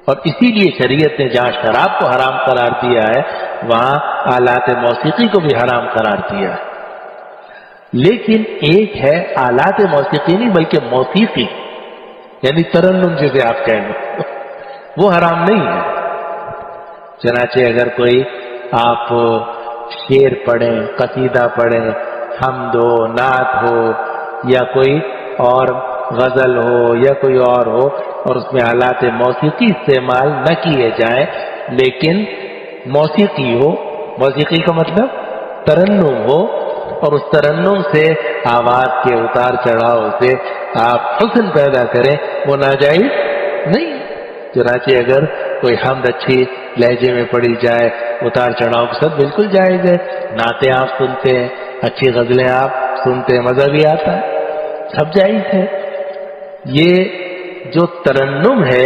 اور اسی لیے شریعت نے جہاں شراب کو حرام قرار دیا ہے وہاں آلات موسیقی کو بھی حرام قرار دیا ہے. لیکن ایک ہے آلات موسیقی نہیں بلکہ موسیقی، یعنی ترنم جسے آپ کہہ لو، وہ حرام نہیں ہے. چنانچہ اگر کوئی آپ شعر پڑھیں، قصیدہ پڑھیں، حمد ہو، نعت ہو، یا کوئی اور غزل ہو یا کوئی اور ہو، اور اس میں آلات موسیقی استعمال نہ کیے جائیں لیکن موسیقی ہو، موسیقی کا مطلب ترنم ہو، اور اس ترنم سے آواز کے اتار چڑھاؤ سے آپ حسن پیدا کریں، وہ ناجائز نہیں. چنانچہ اگر کوئی حمد اچھی لہجے میں پڑھی جائے اتار چڑھاؤ کے ساتھ بالکل جائز ہے. نعتیں آپ سنتے ہیں، اچھی غزلیں آپ سنتے ہیں، مزہ بھی آتا ہے، سب جائز ہے. یہ جو ترنم ہے